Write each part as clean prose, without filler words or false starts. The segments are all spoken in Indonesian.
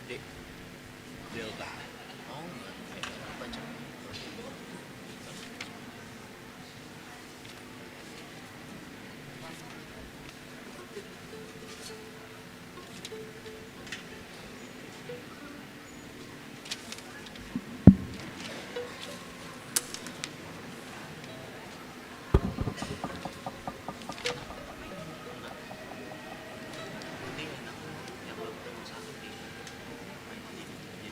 D. Delta. Oh enggak, kayak baca. Nanti enak yang belum ketemu satu di main ini jadi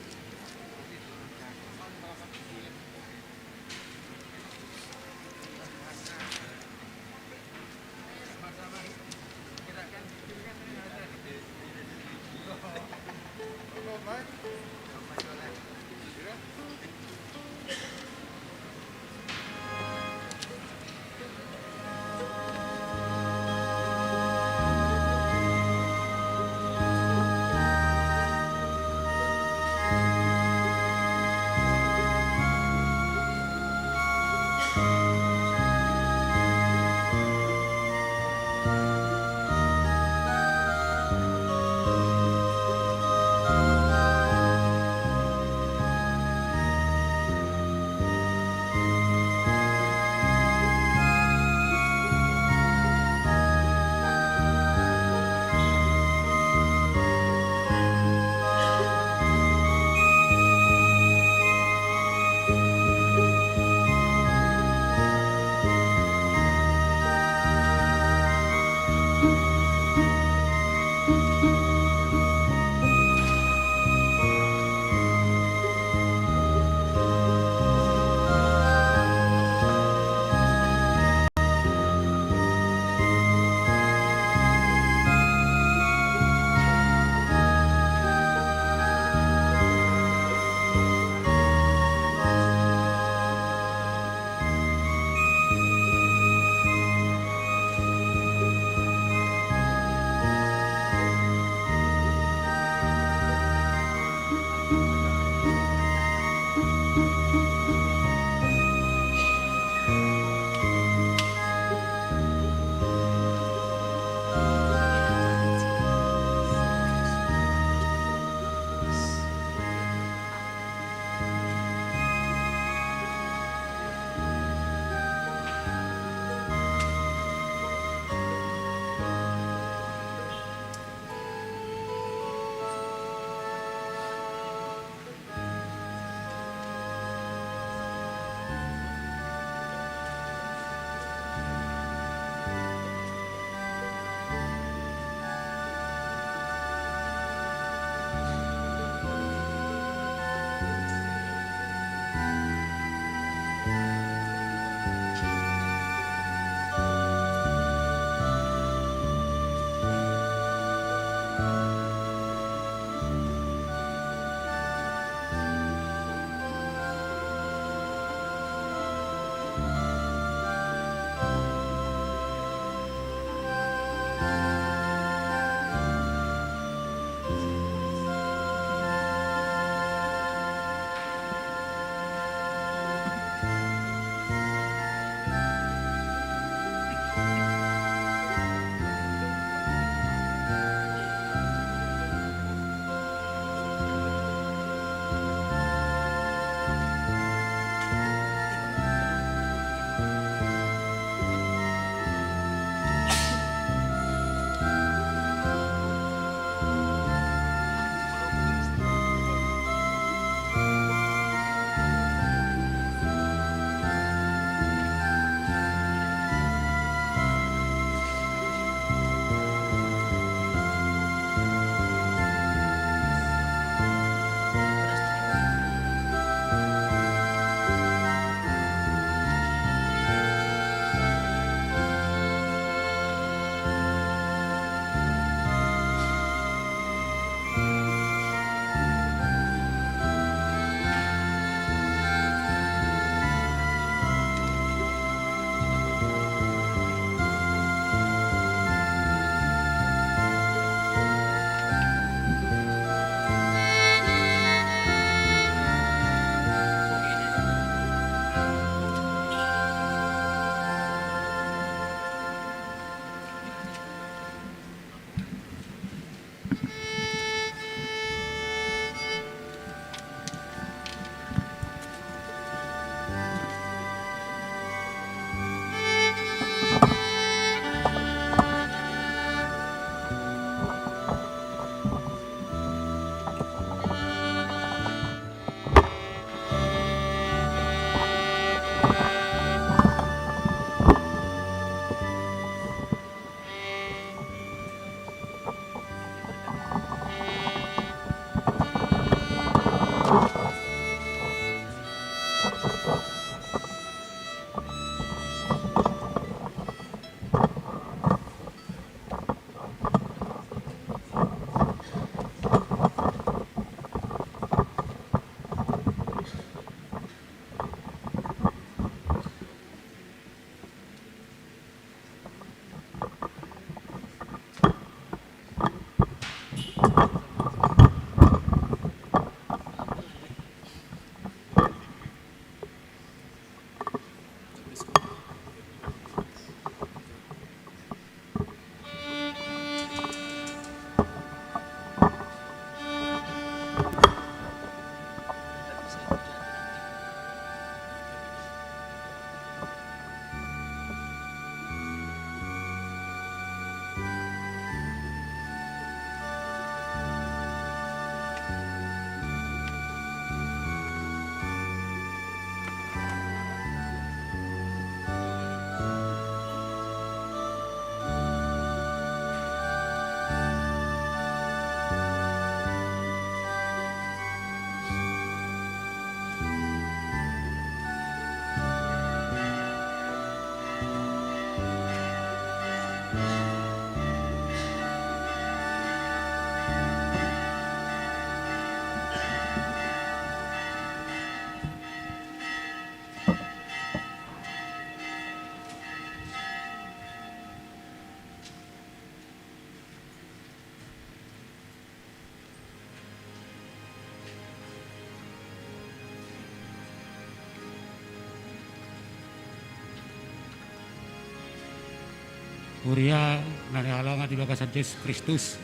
Kuria nari halangan di bagasan Yesus Kristus.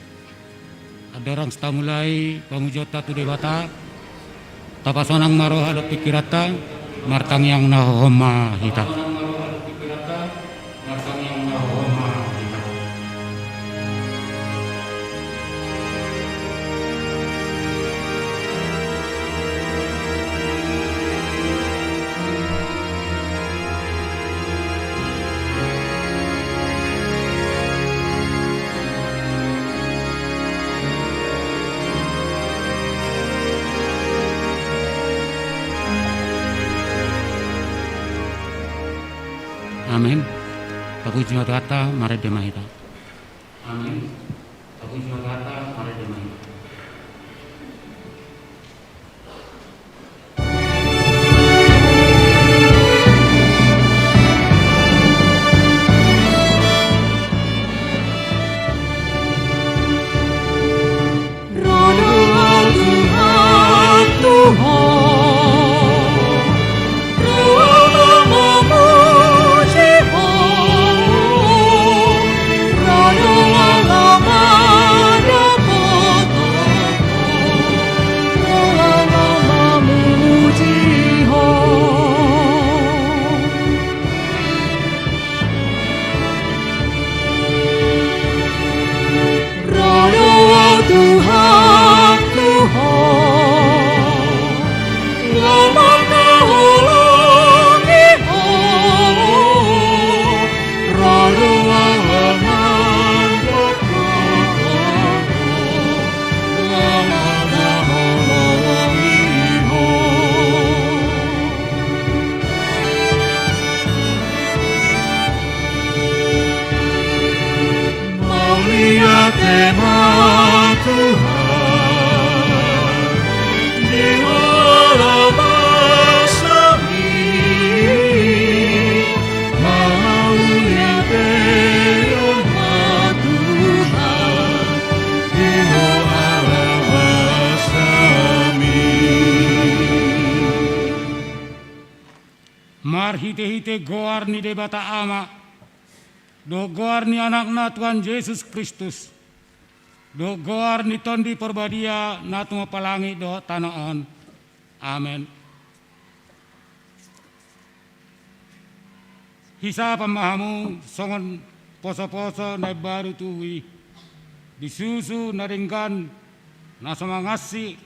Ada orang setamulai pamujota tu dewata. Tapasonang maroh ada pikirata. Martang yang nahoma hita. Amin. Papuji Matata mare demahita. Amin. Papuji Matata mare demahita. Mar hite-hite goar ni debata ama. Do goar ni anakna Tuhan Yesus Kristus. Do goar ni tondi perbadia na tuma palangi do tanaon. Amen. Hisa pamahamu songon poso-poso na baru tuwi. Disusu na ringgan na samangasi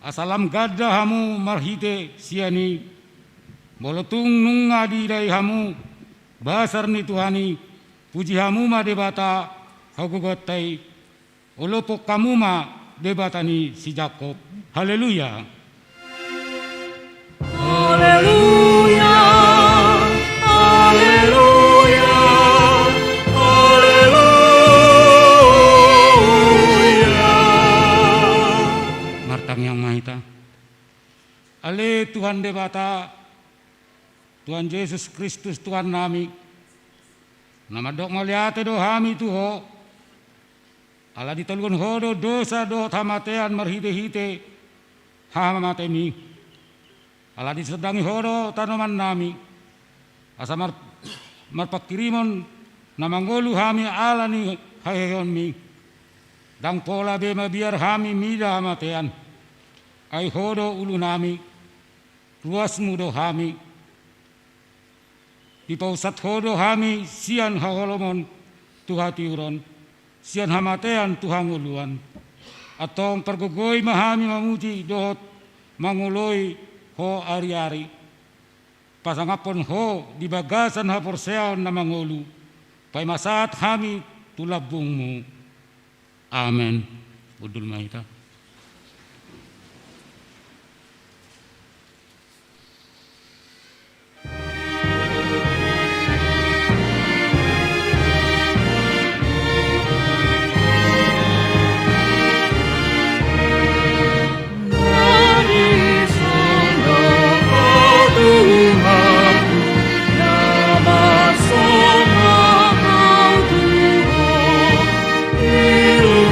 asalam gada hamu marhite siani. Bolotung nunga di dai hamu basar ni Tuhani puji hamu ma debata hagugotai olopok kamu ma debatani si Jakob. Haleluya. Haleluya. Haleluya. Haleluya. Martang yang mahita. Ale Tuhan debata Tuhan Yesus Kristus Tuhan nami. Nama dok maliate do hami tuho. Ala ditolgon hodo dosa do tamatean marhite-hite hama matemi. Ala disedangi hodo tanaman nami. Asa marpakirimon namangolu hami ala ni hayon mi. Dang pola bema biar hami mida matean. Ai hodo ulu nami. Ruasmu do hami. Di pausat hodo hami sian haholomon tuhati uron. Sian hamatean Tuhan uluan. Atong pergogoi mahami mamuti dohot manguloi ho ari-ari. Pasangapon ho di bagasan haporseon na mangulu. Pai masat hami tulabungmu. Amen. Udul mahita. Ilu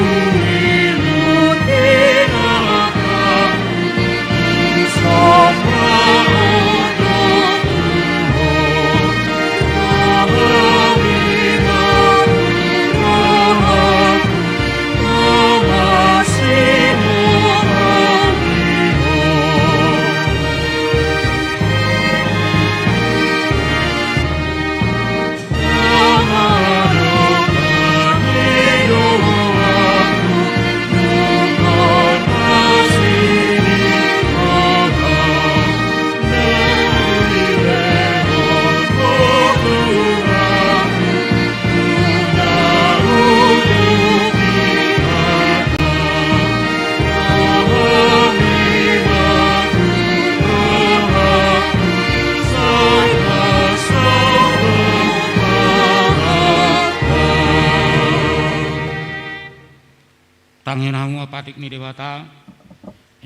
tangin hamu apatik ni dewata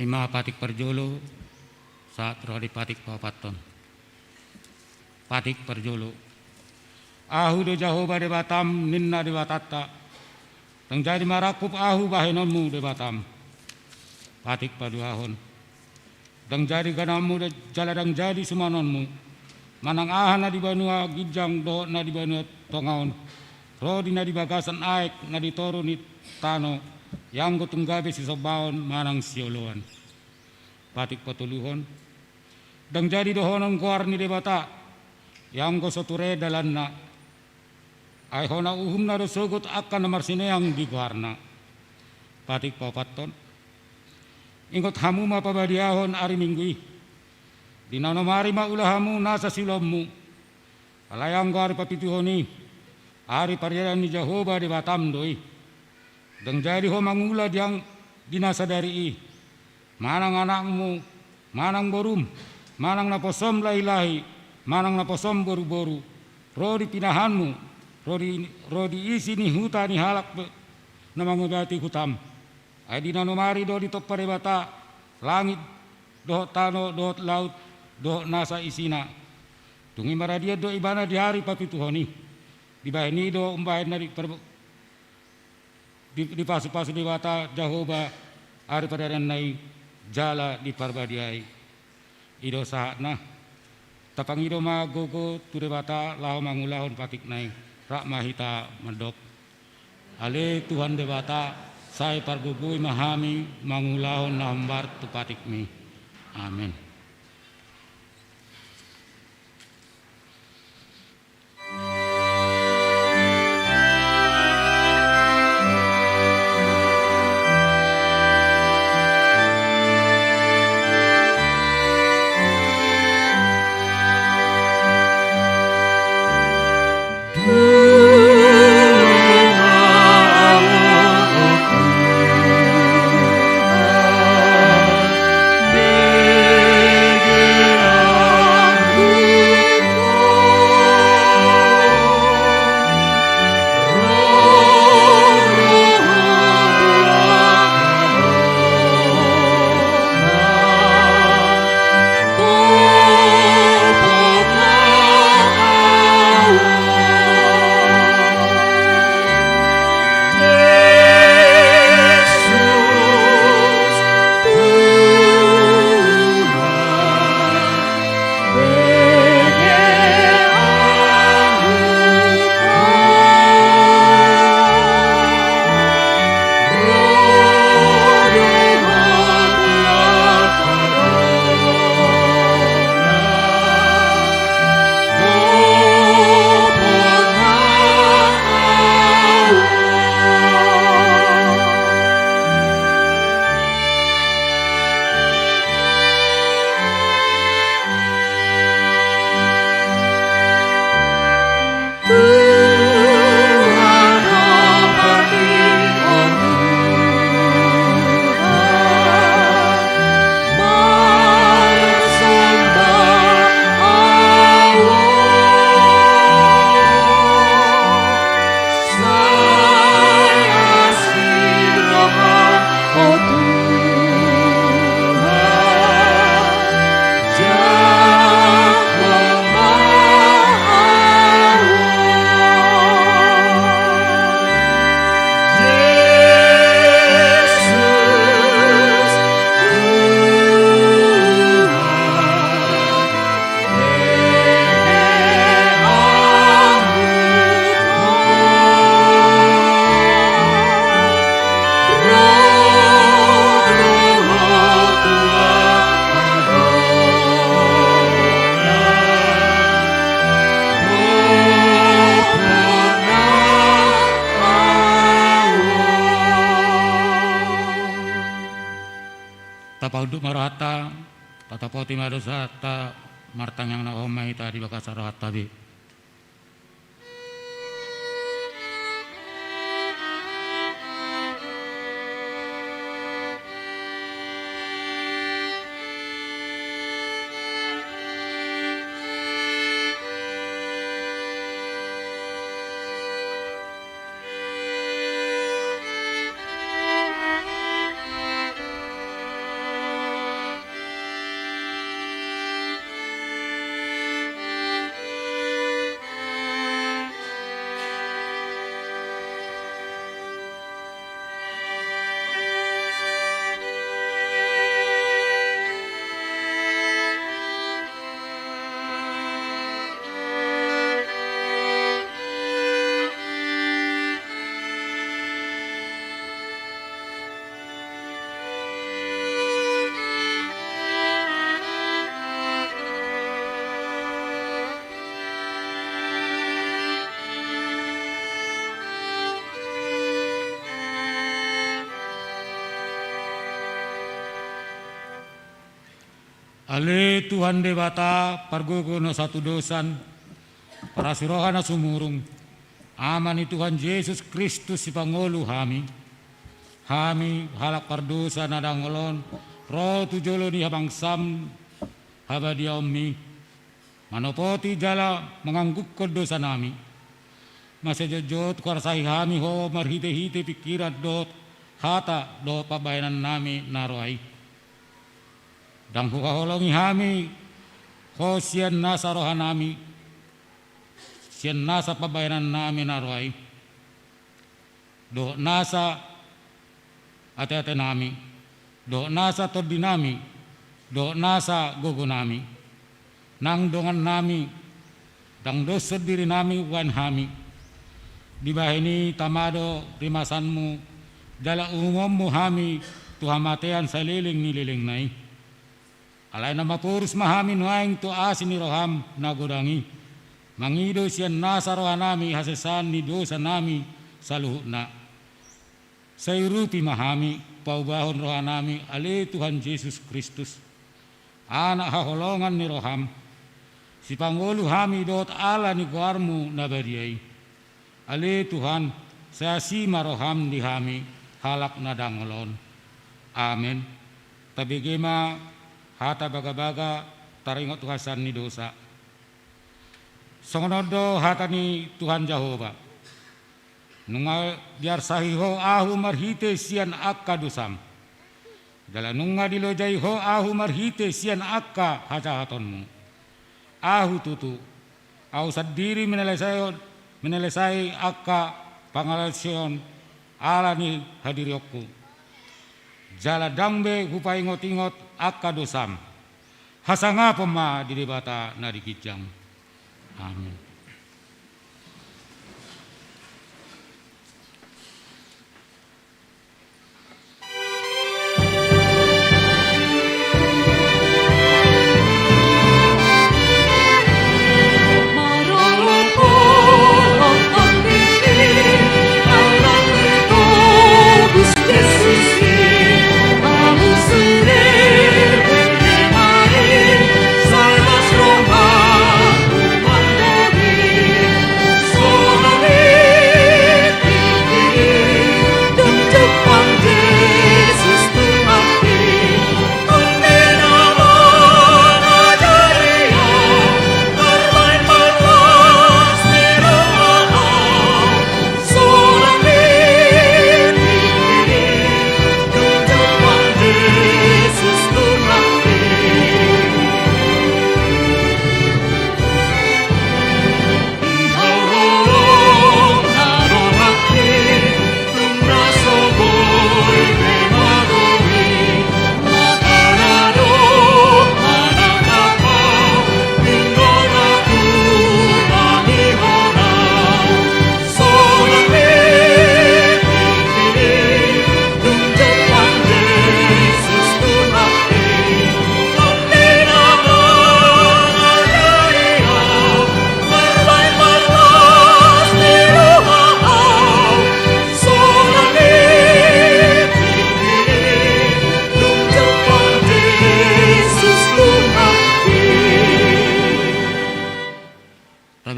ima apatik perjolo saat roh di patik papaton patik perjolo ahu do Jehovah dewatam ninna dewatata tang jadi marakup ahu bahenonmu dewatam patik paduahon dang jadi ganamu de jaladang jadi sumanonmu manang aha na di banua gijang do na di banua tongaon rodi na di bagasan aek na di toru ni tano yang go tunggabe si sobaon manang sioloan patik patuluhon dang jadi dohonon kuar ni debata yang go soture dalanna ai hona uhumna do sogot akan nomor sineang di kuarna patik papaton ingot hamu ma pabadiahon ari minggui di nano mari ma ulahamu nasa silommu alayang go ari papituhoni ari parian ni Jehovah di Batam doi deng jadi ho mangula diang dinasa dari manang anakmu manang borum manang na posom lahi-lahi manang na posom boru-boru rodi pinahanmu rodi isi ni huta ni halak na mangudati hutam ai di nanomari do di tok parebata langit do tano do laut do nasa isina tungi maradia do ibana di hari papituhoni di bahini do umbahin na di pasu-pasu dewata Jehovah hari padaran nai jala di parbadiai ido saatna tapang ido magogo tu dewata lao mangulahon patik nai rak mahita medok ale Tuhan dewata saya pargugui mahami mangulahon nambar tu patik mi amin. Pauduk marata tata poti madosata martang yang na omai tadi bakasara tabi Ale Tuhan Dewata pargogono satu dosan parasirohana sumurung amani Tuhan Yesus Kristus si pangolu hami halak pardosa nadangolon roh tujolo ni habang sam habadia ommi manopoti jala mengangguk dosa nami masejojot kuarsai hami ho marhite-hite pikiran dot hata do pabayanan nami naroai dan hukaholongi hami ho sian nasa rohanami sian nasa pabayanan nami naroai do nasa ate-ate nami do nasa tordinami do nasa gogo nami nang dongan nami dang dosa diri nami wan hami di bahini tamado rimasanmu dala umummu hami tuhamatean saliling nililing nai alay na mapurus mahami nuaing tu asin ni roham nagodangi mangido siyan nasa rohanami hasesan ni dosa nami saluhut na sayrupi mahami paubahon rohanami ale Tuhan Yesus Kristus anak haholongan ni roham si pangolu hami dot ala ni guarmu nabariai ale Tuhan saya sima roham di hami halak nadangolon amin tabigema hata baga-baga taringot tuhasan ni dosa songonodo hata ni Tuhan Jehova nunga biar sahiho ahu marhite sian akka dosam dala nunga dilojai ho ahu marhite sian akka hajahatonmu ahu tutu au sadiri menelesai akka pangalasion ala ni hadiriokku jala dangbe hupai ingot-ingot akka dosam hasanga pema di debata nari kijang amin.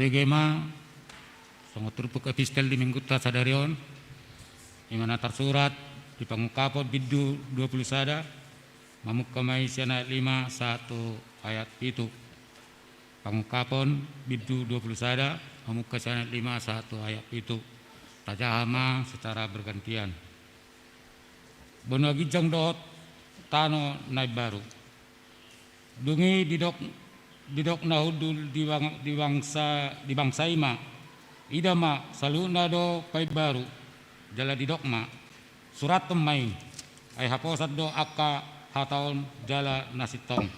Gema sangat terpuk epistel di minggu sadarion imana tersurat di pangungkapot biddu 20 sada mamuk kamai siana 5 1 ayat itu pangungkapon biddu 20 sada mamuk siana 5 1 ayat itu tajahama secara bergantian bono gijang dot tano naib baru dungi didok nahudul di bangsa ima idama saluna do pai baru jala didok ma surat temai ai haposat do akka hataon jala nasitong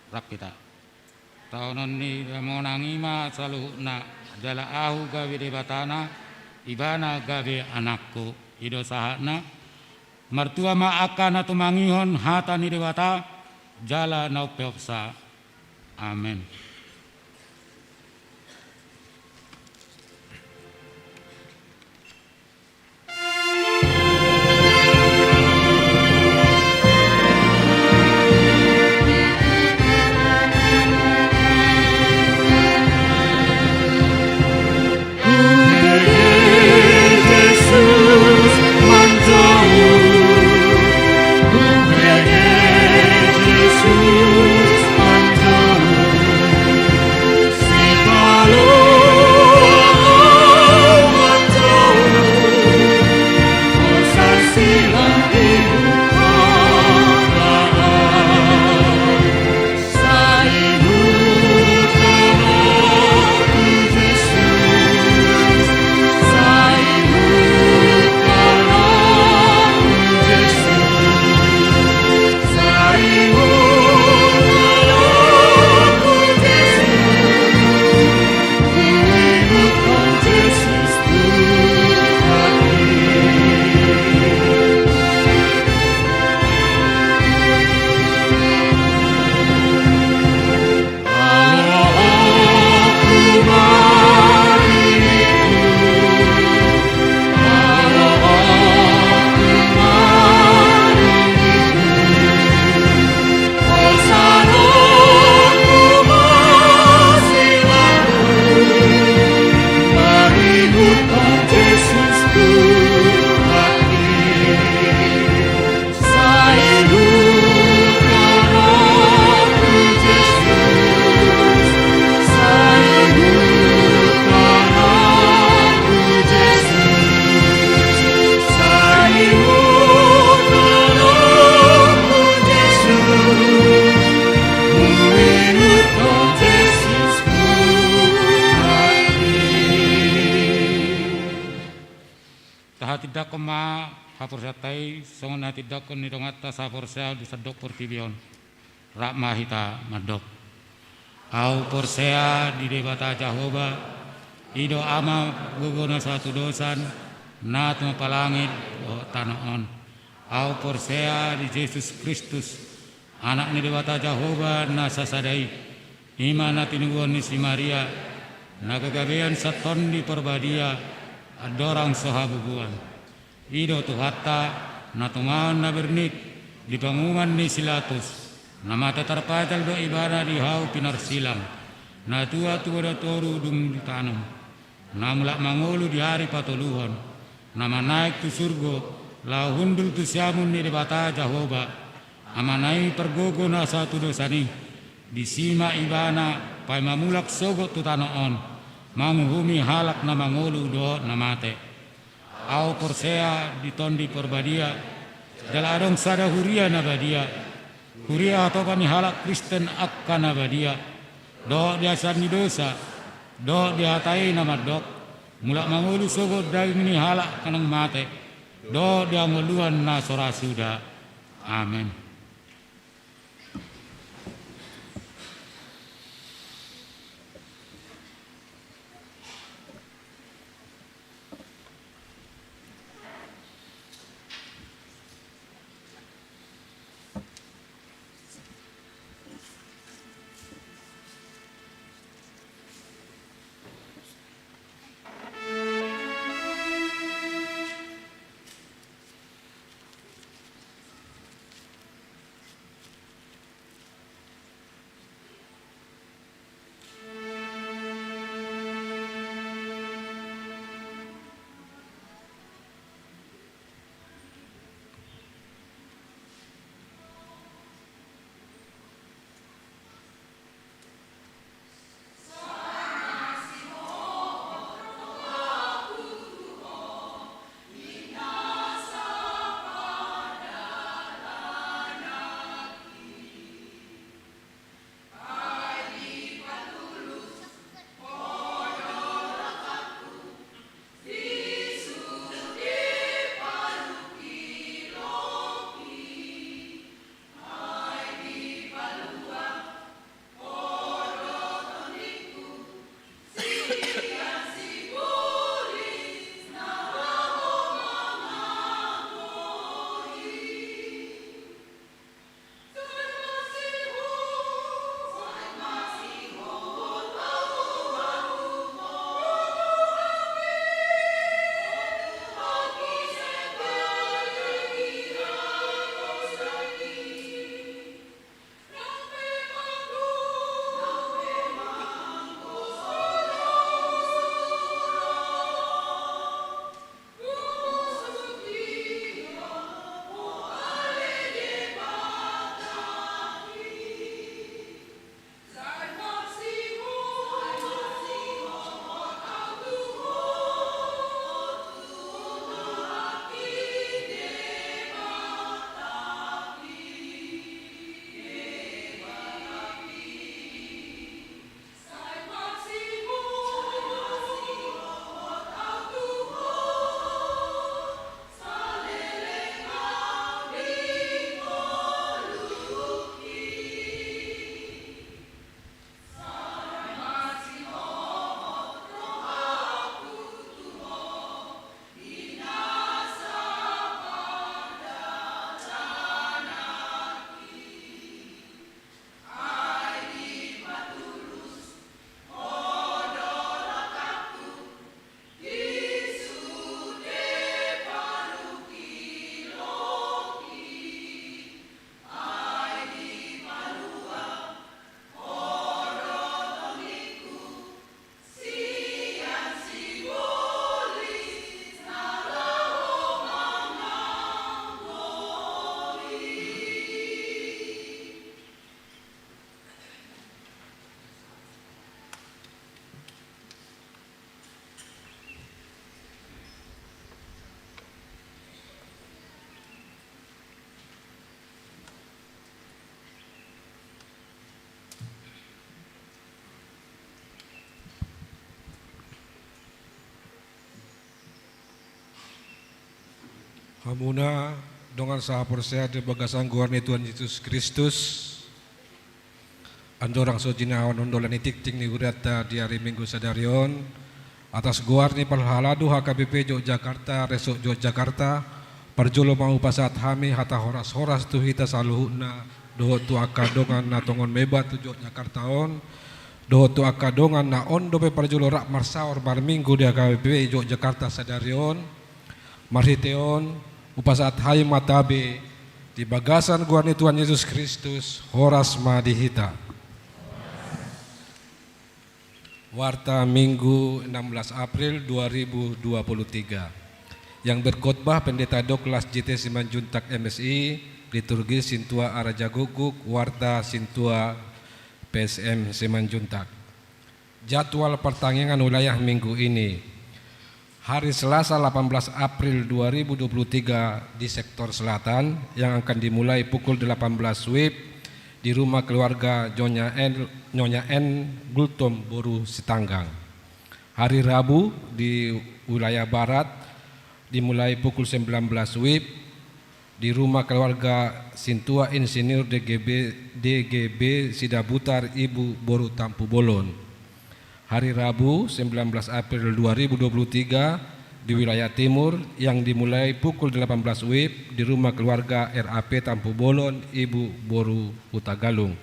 rap kita tahunan ni monangima saluhna jala ahu gawe debatana ibana gawe anakku ido sahana martua ma akana tumangihon hata ni dewata jala nau peopsa. Amen. Jesús mandamu, Jesús mandamu, si kalau mandamu, kosa silang ibu Allah, saibu kalau Yesus, saibu kalau Yesus, saibu kalau Yesus, Tidak kema hapursatai songon tidak kon nidong atas hapursea disadok portibion rak mahita madok au porsea di debata Jehovah ido ama guguna satu dosan nat mapalangit o tanaon au porsea di Yesus Kristus anak ni debata Jehovah na sasadai imana tinugon ni si Maria na kagabean saton di perbadia adorang sohabubuan Ido tuhata natungan na bernik di bangungan ni silatus nama tatarpatal do ibadah di hau pinarsilang na tua toru dung ditanam na mulak mangolu di hari patoluhon nama naik tu surgo la hundul tu siamun ni debata Jehovah amanai pergogo na satu dosani di sima ibana pai mamulak sogot tu tanoon manguhumi halak na mangolu do namate au porsea di tondi perbadia daladong sada huria nabadia huria atau kami halak Kristen akan nabadia do diasan ni dosa do dihatai nama dok mulak mangulu sogot dari ini halak kanang mate do dia ngoluan na sorasuda. Amen. Hamuna dengan saha percaya di bagasan guarni Tuhan Yesus Kristus. Andorang sojinawan ondolan itik ting ni urata di hari Minggu sadarion atas guarni palhaladu HKBP Yogyakarta resok Yogyakarta parjolo mau pasat hami hata horas-horas tu hita saluhuna doho tu akadongan na tongon meba tu Yogyakarta on doho tu akadongan na on dope parjolo rak marsaor bar Minggu di HKBP Yogyakarta sadarion marhiteon upasat hai matabe di bagasan guarni Tuhan Yesus Kristus horas madihita. Warta Minggu 16 April 2023. Yang berkhotbah Pendeta Douglas JT Simanjuntak MSI, liturgi Sintua Arajaguguk, Warta Sintua PSM Simanjuntak. Jadwal pertandingan wilayah minggu ini. Hari Selasa 18 April 2023 di sektor selatan yang akan dimulai pukul 18 WIB di rumah keluarga Nyonya N Gultom Boru Sitanggang. Hari Rabu di wilayah barat dimulai pukul 19 WIB di rumah keluarga Sintua Insinyur DGB Sidabutar Ibu Boru Tampu Bolon. Hari Rabu 19 April 2023 di wilayah timur yang dimulai pukul 18 WIB di rumah keluarga RAP Tampu Bolon Ibu Boru Utagalung.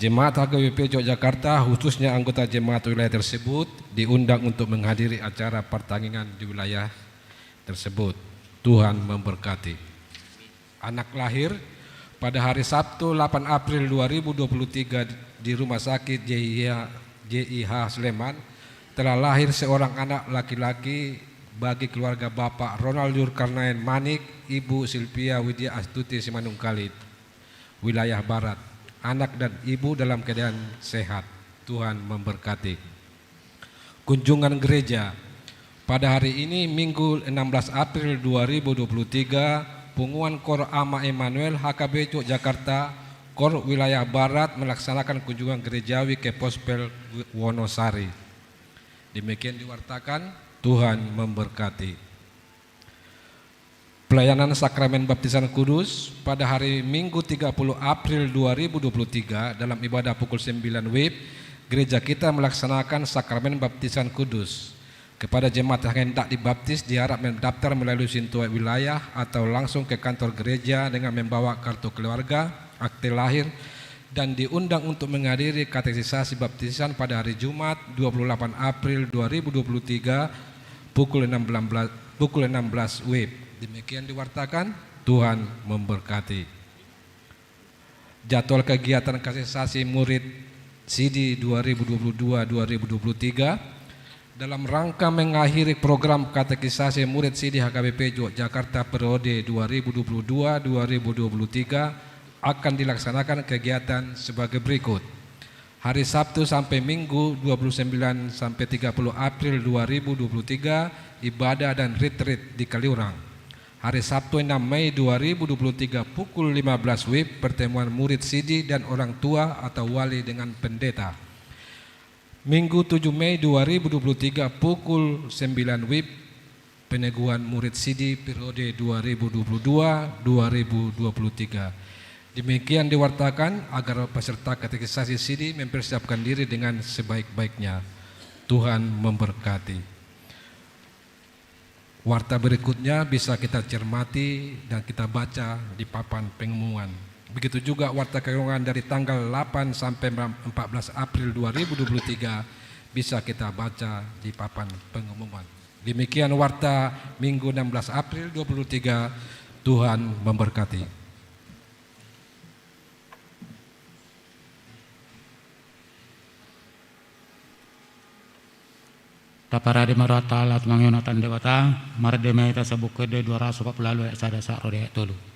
Jemaat HKBP Yogyakarta khususnya anggota jemaat wilayah tersebut diundang untuk menghadiri acara pertandingan di wilayah tersebut. Tuhan memberkati. Anak lahir pada hari Sabtu 8 April 2023 di Rumah Sakit JIH Sleman telah lahir seorang anak laki-laki bagi keluarga Bapak Ronald Yurkarnain Manik, Ibu Silvia Widya Astuti Simanungkalit, wilayah Barat. Anak dan ibu dalam keadaan sehat. Tuhan memberkati. Kunjungan gereja pada hari ini Minggu 16 April 2023, Punguan Kor Ama Emanuel HKB Yogyakarta Kor wilayah Barat melaksanakan kunjungan gerejawi ke Pospel Wonosari. Demikian diwartakan. Tuhan memberkati. Pelayanan Sakramen Baptisan Kudus pada hari Minggu 30 April 2023 dalam ibadah pukul 9 WIB, gereja kita melaksanakan Sakramen Baptisan Kudus. Kepada jemaat yang hendak dibaptis diharap mendaftar melalui Sintua wilayah atau langsung ke kantor gereja dengan membawa kartu keluarga, akte lahir, dan diundang untuk menghadiri katekisasi baptisan pada hari Jumat 28 April 2023 pukul 16 WIB. Demikian diwartakan. Tuhan memberkati. Jadwal kegiatan katekisasi murid CD 2022-2023 dalam rangka mengakhiri program katekisasi murid CD HKBP Yogyakarta periode 2022-2023 akan dilaksanakan kegiatan sebagai berikut. Hari Sabtu sampai Minggu 29 sampai 30 April 2023 ibadah dan retreat di Kaliurang. Hari Sabtu 6 Mei 2023 pukul 15 WIB pertemuan murid CD dan orang tua atau wali dengan pendeta. Minggu 7 Mei 2023 pukul 9 WIB peneguhan murid CD periode 2022-2023. Demikian diwartakan agar peserta katekisasi CD mempersiapkan diri dengan sebaik-baiknya. Tuhan memberkati. Warta berikutnya bisa kita cermati dan kita baca di papan pengumuman. Begitu juga warta keuangan dari tanggal 8 sampai 14 April 2023 bisa kita baca di papan pengumuman. Demikian warta Minggu 16 April 2023. Tuhan memberkati. Tapara de marata lat mangyonatan dewata mar de meta sabuke de 240 lalu sada sa rode tolu. Salve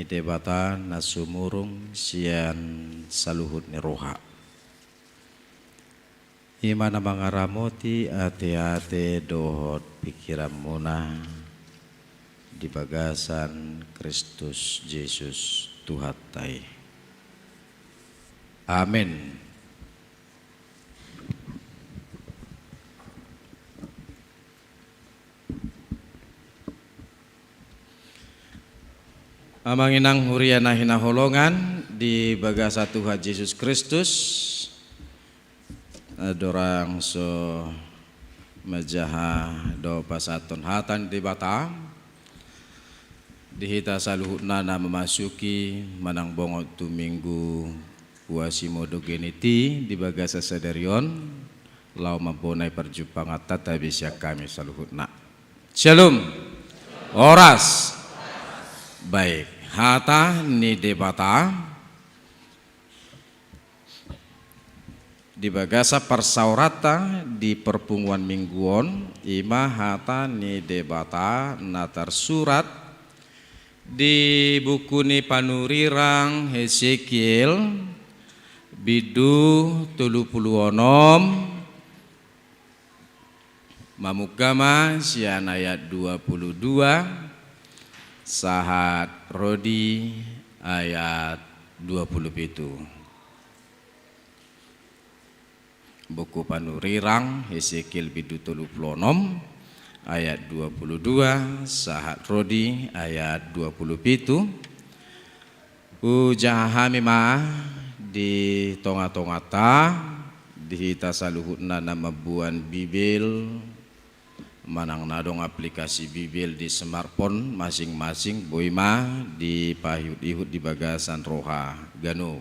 ni debata nasumurung sian saluhut ni roha. Imana mangaramoti ate-ate dohot pikiran muna di bagasan Kristus Yesus Tuhan tai. Amin. Amanginang huriana hina holongan di bagasa Tuhan Yesus Kristus. Dorang so majaha do pasaton hatan di Batam. Dihita saluhut nana memasuki manang bongot tu minggu puasi modo geniti di bagasa sadarion. Lau mampunai perjumpaan tata bisa kami saluhut na. Shalom. Oras. Baik, hata ni debata di bagasa persaurata di perpunguan mingguon ima hata ni debata natar surat di buku ni panurirang Hesekiel bidu 36 mamukama sian ayat 22 sahat Rodi ayat 27. Buku panurirang Hesekiel bidu 36 ayat 22 sahat Rodi ayat 27. Ujahami mah di tonga-tongata dihita saluhutna nama buan Bibil manang nadong aplikasi Bibil di smartphone masing-masing boima di pahut-ihut di bagasan roha ganu.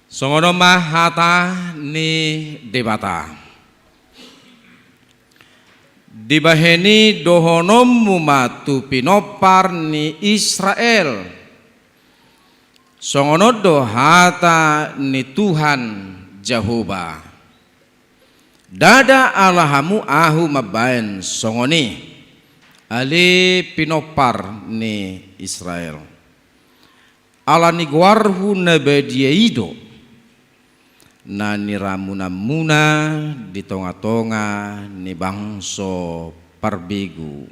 Songono mah hata ni debata. Dibaheni dohonom mumatu pinopar ni Israel. Songono do hata ni Tuhan Jehovah. Dada Allahamu ahu mabaen songoni ali pinopar ni Israel. Ala ni guarhu nabediaido na niramuna-muna di tonga-tonga ni bangso parbigu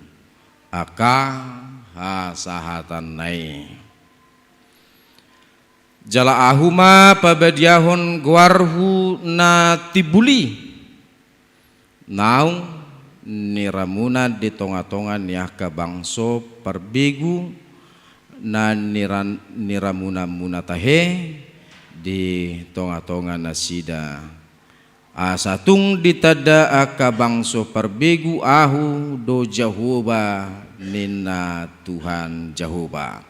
aka hasahatan nai. Jala ahuma pabadiahon guarhu na tibuli. Naung niramuna di tonga-tonga niaka bangso perbigu na niramuna tahe di tonga-tonga nasida asatung ditada aka bangso perbigu ahu do Jehovah nina Tuhan Jehovah.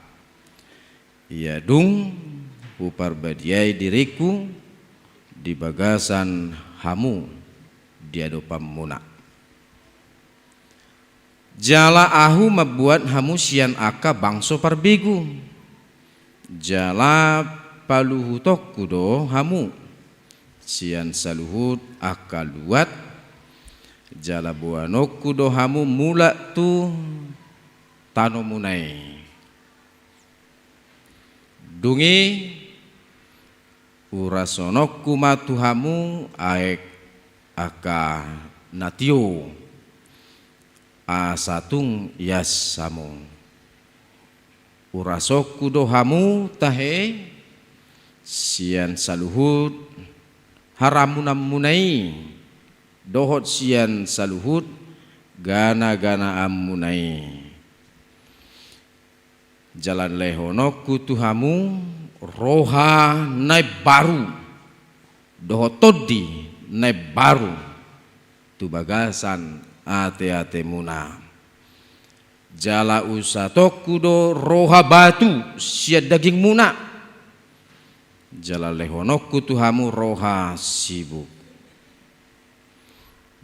Ia dung uparbadiai diriku di bagasan hamu diado pamuna. Jala ahu membuat hamu sian aka bangso parbigu. Jala paluhutok kudo hamu sian saluhut aka luat. Jala buanok kudo hamu mula tu tanomunai. Dungi urasonok kumatu hamu aek aka natio asatung yas samu urasok kudohamu tahe sian saluhut haramunamunai dohot sian saluhut gana-gana amunai jalan lehonok kutuhamu roha naib baru dohot todi naib baru tu bagasan ate-ate muna jala usatok kudo roha batu siad daging muna jala lehonok kutuhamu roha sibuk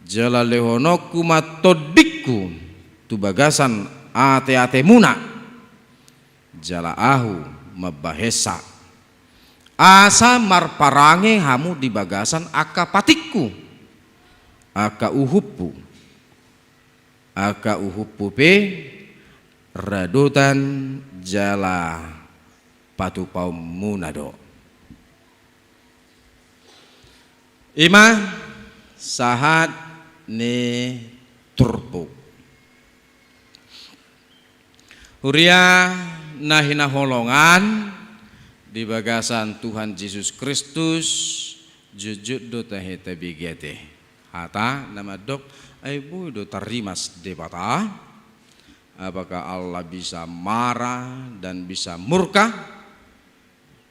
jala lehonok kumatodikku tu bagasan ate-ate muna jala ahu mabahesa asa marparange hamu di bagasan aka patikku aka uhuppu pe radutan jala patupau munado. Ima sahat ne turpuk. Huria nahina holongan di bagasan Tuhan Yesus Kristus jujud do taheta bigete. Hata nama dok aibu do tarimas debata. Apakah Allah bisa marah dan bisa murka?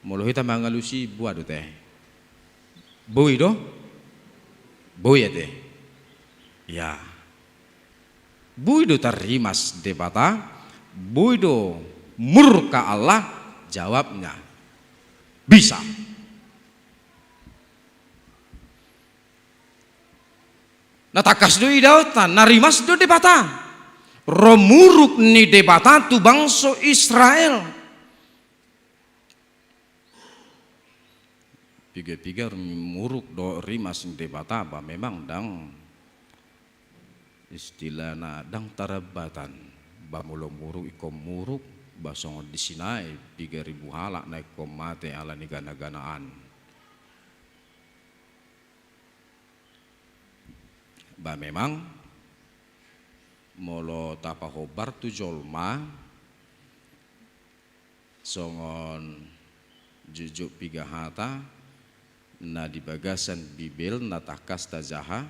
Mulu kita mangalusi buat do teh. Bui do? Bui ate. Ya. Bui do tarimas debata, bui do murka Allah, jawabnya bisa. Natakas do idautan, narimas do debata. Romuruk ni debata tu bangsa Israel. Piga-piga muruk do rimas debata ba memang dang istilahna dang tarabatan ba mulo muruk ikom muruk ba songo di sinai 3000 halak naik kom mate ala ni gana-ganaan ba memang molo tapa hobar tu jolma songon jujuk piga hata na di bagasan Bibil natakas tajaha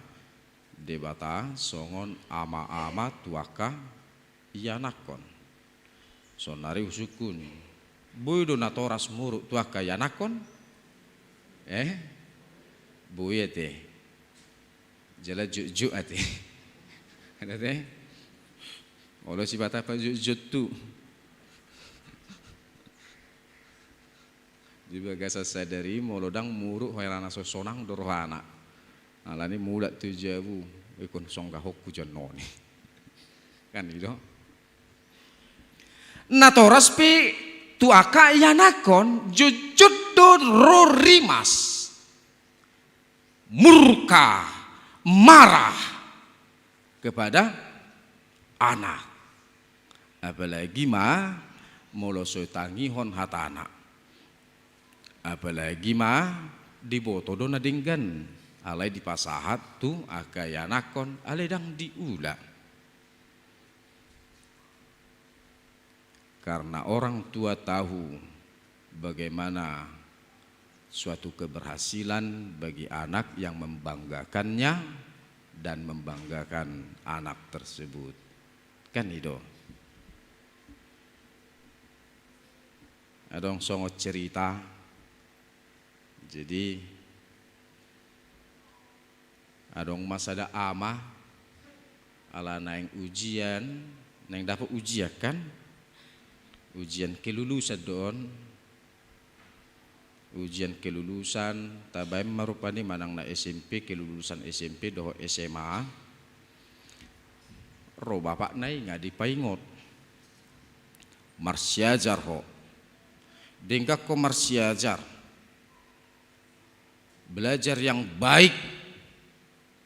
debata songon ama-ama tuaka yanakon sonari usukun buido natoras muruk tuaka yanakon buyete jala juk ate ada teh olo si bata pa juk tu di bagasa sadari molodang muruk hoyrana sosonang dorohana alani muda tujabu ikon songgahok kujanoni kan itu natoras pi tuaka yanakon jujud do rorimas murka marah kepada anak apalagi ma moloso tangihon hatana apalagi mah diboto do nadinggan alai di pasahat tu akayanakon alai dang diula karena orang tua tahu bagaimana suatu keberhasilan bagi anak yang membanggakannya dan membanggakan anak tersebut kan itu adong songo cerita. Jadi adong masada ama ala naing ujian naing dapat ujian kan ujian kelulusan don ujian kelulusan tabai marupani manang na SMP kelulusan SMP doho SMA ro bapak nai ngadi paingot marsiajar ho dengkak ko marsiajar belajar yang baik,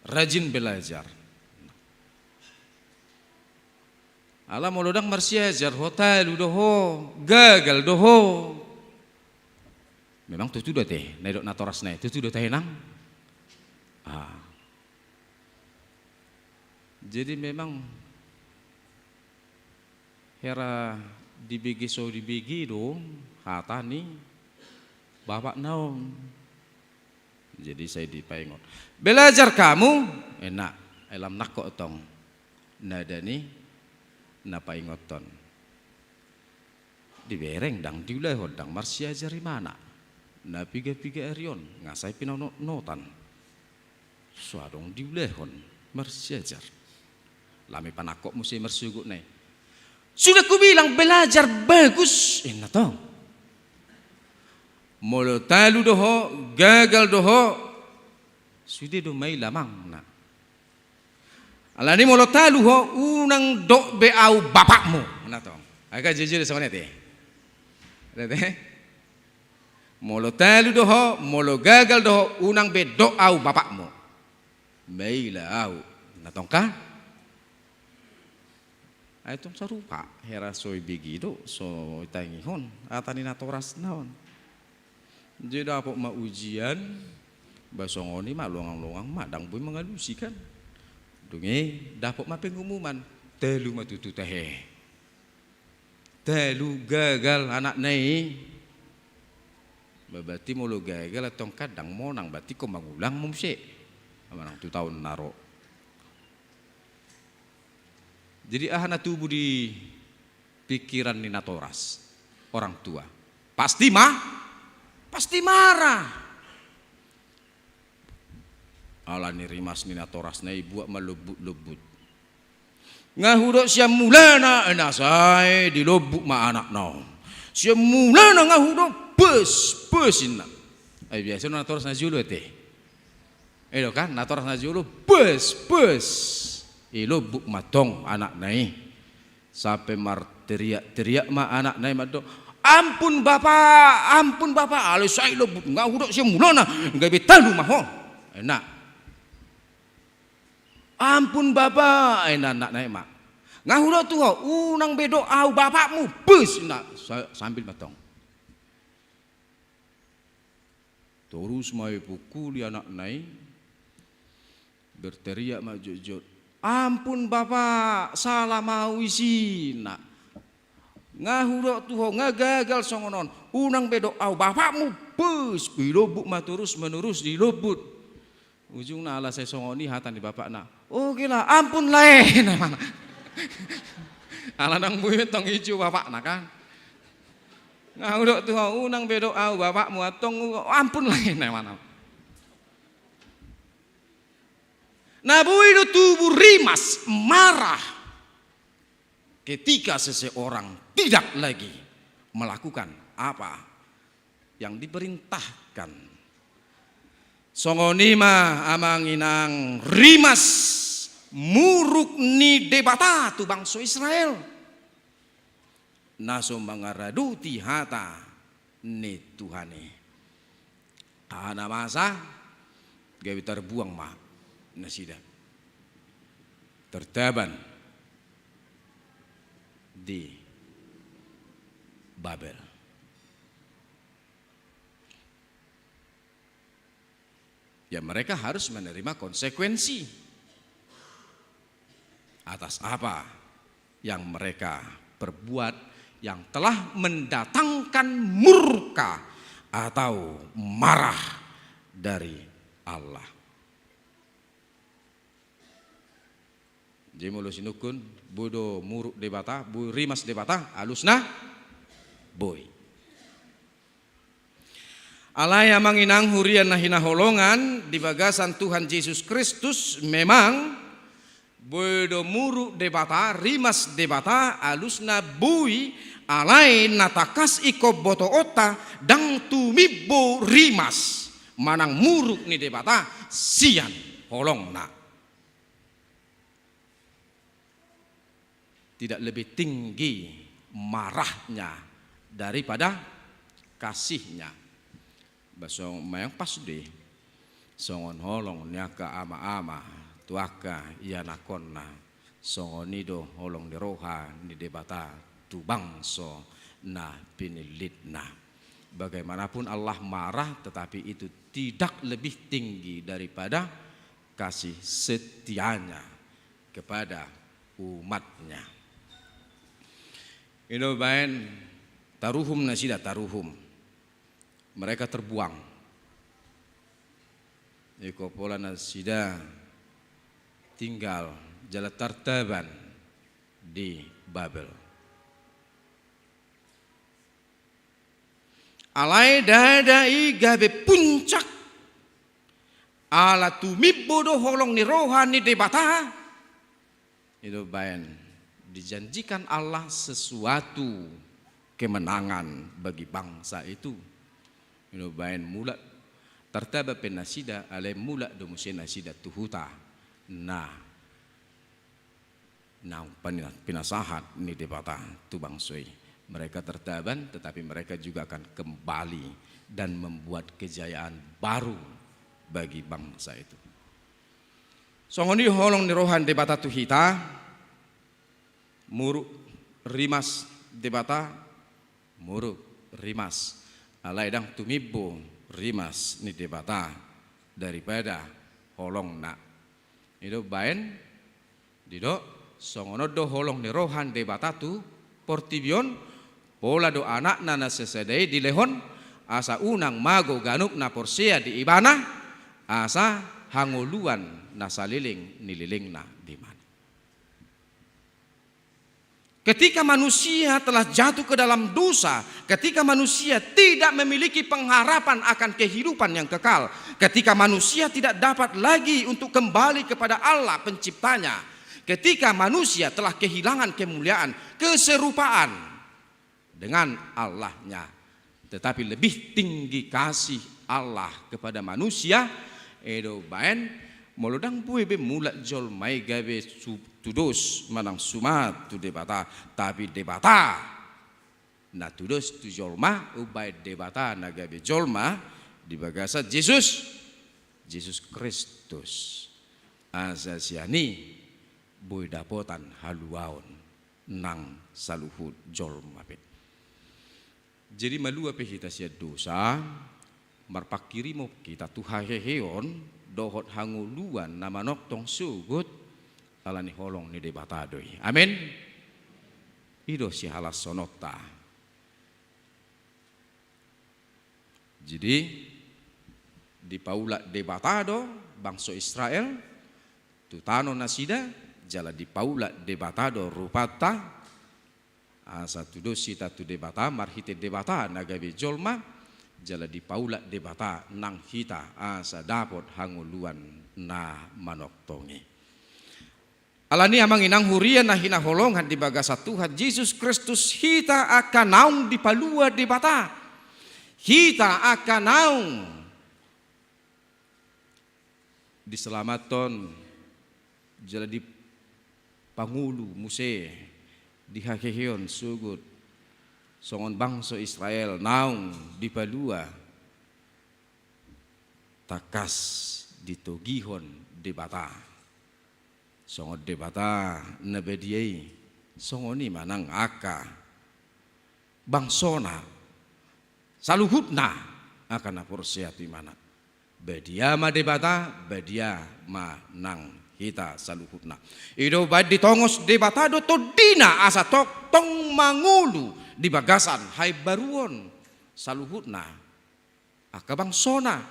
rajin belajar. Ala molodang marsiajar hotel doho, gagal doho. Memang tu dah teh, naik natoras naik, tu dah teh nang. Jadi memang hera dibagi so dibagi dong, hata ni bapak naon. Jadi saya dipaingot. Belajar kamu enak, elam nak kok tong. Nada ni napaingoton. Dibereng dang diulai hodang marsia jari mana. Na piga-piga erion ngasai pinau notan. Suadong diulai hon marsia jar. Lami panakok musi mersugut nai. Sudah ku bilang belajar bagus, enak tong. Molo talu doho, gagal doho, sudah do mai lamang na. Alani molo talu ho, unang dok beau bapakmu, na tong. Agak jujur sama nete. Nete. Molo talu doho, molo gagal doho, unang be dok au bapakmu. Mai lau, na tong ka? Itu sarupa hera soy begitu so itangihon atani natoras naon. Jadi dapat ma ujian basongoni mak longang-longang mak dang boy mengalusikan. Dunge dapat ma pengumuman telu matutu teh. Telu gagal anak nai. Berarti mulu gagal atau kadang monang berarti kau mengulang mumse. Amanang 2 tahun naro. Jadi ahana tubuh di pikiran Nina Toras orang tua pasti marah. Ala ni rimas Nina Toras na ibu melebut-lebut. Ngahudok siya mulana enasai di lobuk ma anak naon. Siya mulana ngahudok bus ina. Ay biasa Nina Toras na julu teh. Elo kan Nina Toras na julu bus. Ilo buk matong anak nai sampai teriak ma anak nai matong ampun bapak alu saya lo buk nggak hudok sih mulana nggak betalu maho enak ampun bapak enak nai mak nggak hudok tuh unang bedo au bapakmu bus enak sambil matong terus mai pukul anak nai berteriak mak jujur. Ampun bapak salah mau isi nak ngahurok tuh ngagagal songonon unang bedo au bapakmu bus bilobuk maturus menurus dilobut ujung ala saya songoni hatan di bapak nak oh gila ampun lain ala nang buyut tong hijau bapak nak kan ngahurok tuh unang bedo au bapakmu atong ampun lain mana. Nabu itu tubuh rimas marah ketika seseorang tidak lagi melakukan apa yang diperintahkan. Songonima amanginang rimas muruk ni debata tu bangsa Israel. Naso mangaraduti hata ni Tuhane. Ana masa gawe terbuang mah. Nasida tertaban di Babel. Ya mereka harus menerima konsekuensi atas apa yang mereka perbuat yang telah mendatangkan murka atau marah dari Allah. Jemolo sinukun bodo muruk debata bu rimas debata alusna boy alaya manginang hurian nahina holongan di bagasan Tuhan Yesus Kristus memang bodo muruk debata rimas debata alusna boy alai natakas iko boto ota dang tumibo rimas manang muruk ni debata sian holongna. Tidak lebih tinggi marahnya daripada kasihnya. Basong mayang pas deh, songon holong niaka ama tuaka iya nakonna, songon nido holong di roha ni debata tu bangso na pinilitna. Bagaimanapun Allah marah, tetapi itu tidak lebih tinggi daripada kasih setianya kepada umatnya. Ino bain taruhum nasida taruhum mereka terbuang iko pola nasida tinggal jala tartaban di Babel alai dadai gabe puncak ala tumibbo do holong ni rohani debata itu bain dijanjikan Allah sesuatu kemenangan bagi bangsa itu. Ino bain mula tertaba penasida ale mula domusen nasida tuhuta. Nah pinasahat ni debata tu bangsoi. Mereka tertaban tetapi mereka juga akan kembali dan membuat kejayaan baru bagi bangsa itu. Songoni holong ni rohan debata tuhita muruk rimas debata muruk rimas alai dang tumibbo rimas ni debata daripada holong na itu baen dido songono do holong ni rohan debata tu portibion pola do anak nana sesedai di lehon asa unang mago ganuk na porsia di ibana asa hanguluan na saliling nililing na di mana. Ketika manusia telah jatuh ke dalam dosa, ketika manusia tidak memiliki pengharapan akan kehidupan yang kekal, ketika manusia tidak dapat lagi untuk kembali kepada Allah penciptanya, ketika manusia telah kehilangan kemuliaan, keserupaan dengan Allahnya, tetapi lebih tinggi kasih Allah kepada manusia, edo baen molodang bue be mulat jol mai gabe tudos manang sumat tu debata tapi debata na tudos tu jolma ubai debata na gabe jolma di bagasa Yesus Kristus asasiani boy dapotan haluaon nang saluhut jolma pe. Jadi malu apa kita sia dosa marpakiri mo kita tu haheheon dohot hanguluan nama noktong sugut alani holong ni debata doi. Amin. Ido si halas sonota. Jadi di paula debatado bangsa Israel tutano nasida jala di paula debatado rupata asa tudosi tatu debata marhite debata nagabe jolma jala di paula debata nang hita asa dapot hanguluan na manoktongi. Alani amang inang hurian na hinaholongan di bagasa Tuhan Yesus Kristus hita akan naung di palua debata. Hita akan naung diselamaton jala di pangulu muse di hakeheon sugut songon bangsa Israel naung di palua takas ditogihon debata songon debata nabediai songoni manang aka bangsona saluhutna akan aporsiati mana bedia ma debata bedia manang kita saluhutna ido bad ditongos debata do todina asa tong mangulu di bagasan hai baruon saluhutna akabang sona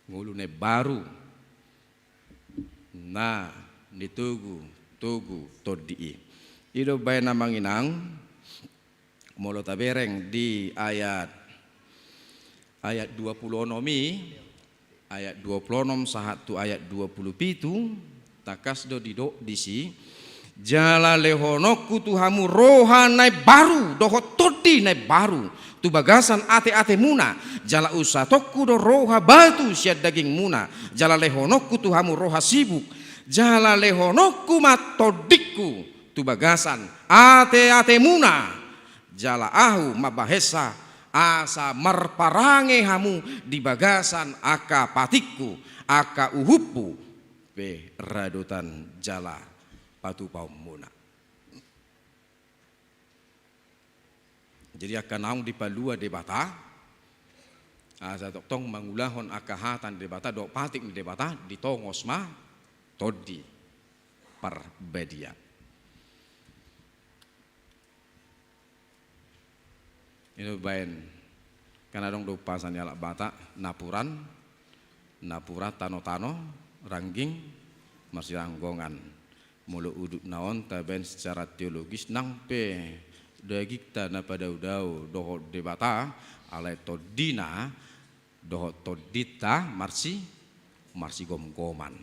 ngulune baru na nitugu todi ido bay namang inang molo tabereng di ayat 20 nomi ayat 26 sahatu ayat 27 takas do didok disi jala lehonoku tuhamu rohanai baru doho todi nai baru tu bagasan ate muna jala usatoku do roha batu siad daging muna jala lehonoku tuhamu roha sibuk jala lehonoku matodikku tu bagasan ate muna jala ahu mabahesa asa marparange hamu di bagasan aka patikku aka uhupu pe radotan jala patu paum muna. Jadi akan naung di palua debata asa tong mangulahon akahatan debata dok patik ni debata ditongos ma todi parbedia. Ini bain karena dong do pasan yalak bata napura tano rangging masih ranggongan mulu uduk naon taben secara teologis nang pe dagikta na pada udau doho debata alai todina doho todita marsi gom-goman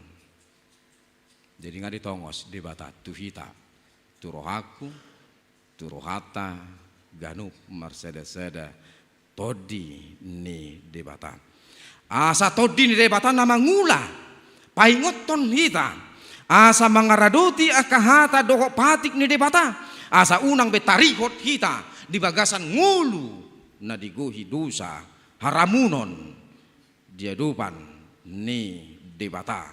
jadi ngadi tongos debata tuhita turohaku turohata ganup marseda-seda todi ni debata asa todi ni debata nama ngula paingoton hita asa mangaradoti akahata doho patik ni debata asa unang betarihot hita di bagasan ngulu na digohi dosa haramunon diadupan ni debata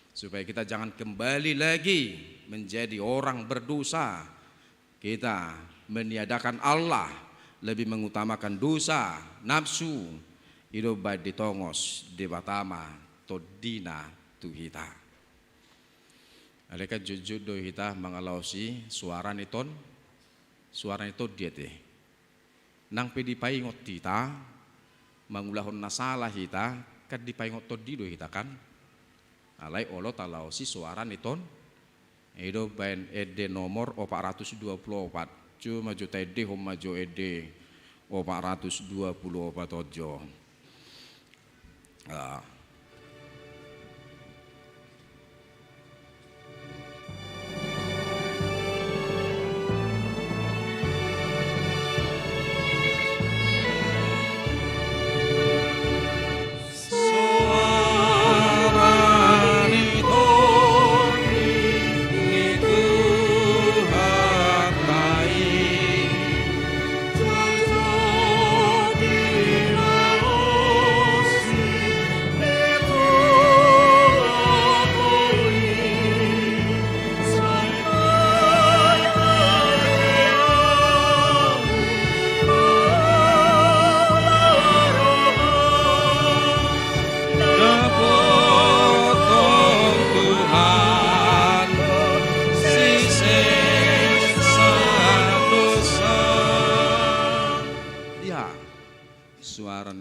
supaya kita jangan kembali lagi menjadi orang berdosa, kita meniadakan Allah, lebih mengutamakan dosa, nafsu, itu baik ditongos, debatama, todina tuhita. Aleka jujur do hita mengalausi suara niton, suara itu dia teh. Nang pedi paingot kita, mangulahon nasalah hita, kan dipaingot todi do hita kan. Alai olo talausi suara niton, itu bain ede nomor 424. Cuma maju tede hom maju ede 424 ojo.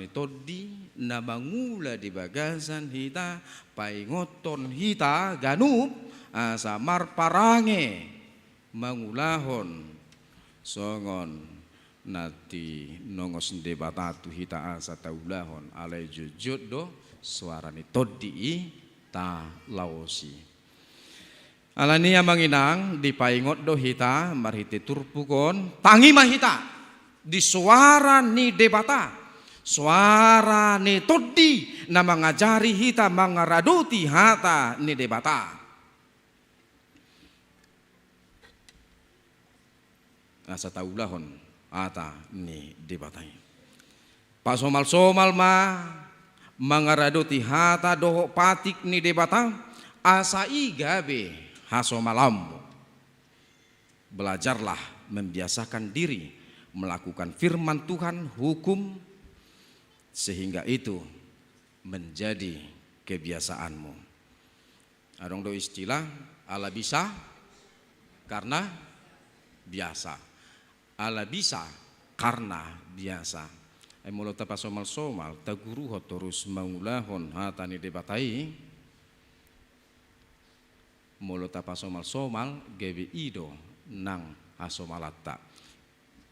Todi na mangula di bagasan hita paingoton hita ganup asa marparange mangulahon songon nati nongos debatatu hita asa taulahon alai jujud do suara ni todi ta laosi alania manginang di paingot do hita marhiti turpukon tangi mahita di suara ni debata. Suara ni todi na mangajari hita mangaraduti hata ni debata. Asa taulahon hata ni debatai. Pasomal-somal ma mangaraduti hata doho patik ni debata asa igabe hasomalam. Belajarlah membiasakan diri melakukan firman Tuhan, hukum, sehingga itu menjadi kebiasaanmu. Adong do istilah ala bisa karena biasa. Ala bisa karena biasa. Mulo tapa somal-somal taguruho terus mangulahon hatani debatai. Mulo tapa somal-somal gebe ido nang hasomalata.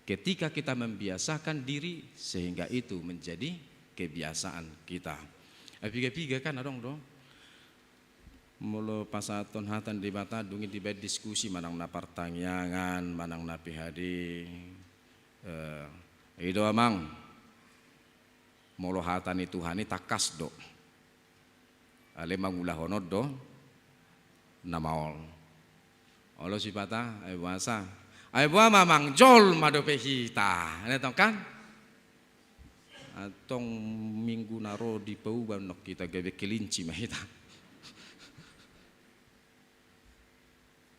Ketika kita membiasakan diri sehingga itu menjadi kebiasaan kita. Piga-piga kan adong dong. Mulu pasaton hatan di bata dungi di bed diskusi manang na pertanyaan, manang na PHD. Itu amang. Mulu hatan itu hani takas do. Ale mangulah honod do. Namaol. Olo si bata bahasa. Ay buah mamang jol madope hita. Ini kan? Atong minggu naro di pauban nok kita gawe kelinci mahita.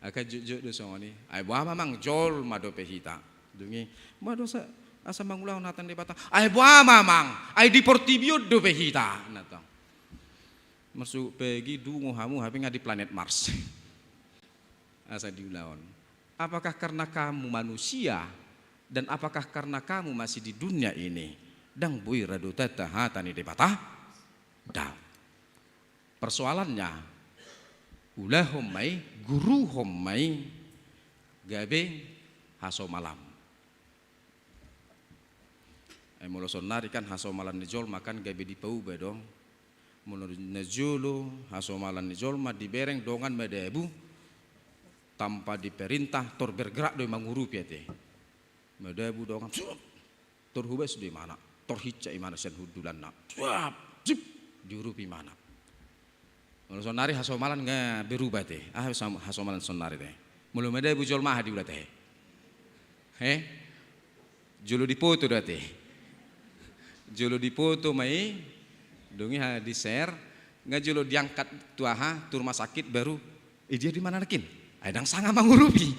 Aka jujur do songoni. Ay buah mamang jol madope hita. Dungi mado sa asa mangulaw natan de bata. Ay buah mamang ay di portibio do pe hita. Natong. Masuk pergi dungo hamu hapi nga di planet Mars. Asa diulaon. Apakah karena kamu manusia dan apakah karena kamu masih di dunia ini? Dang bui radu tata hatani debata. Dah. Persoalannya ulah homai guru homai gabe haso malam. Mulo sonari kan haso malam nijol makan gabe di pau bedong. Mulo najulu haso malam nijol ma dibereng dongan medebu tanpa diperintah tor bergerak doi mangurupi ate. Medebu dongan tor hubes di mana? Tor hicca imana sen hudulan na. Zip diurupi mana? Mulo sonari haso malam nggak berubah teh. Haso malam sonari teh. Mulo medebu jol mah di ulah teh. Julu dipoto dah teh. Julu dipoto mai dongi di share nggak julu diangkat tuaha tur rumah sakit baru dia di mana nakin Aidang sanga mangurupi.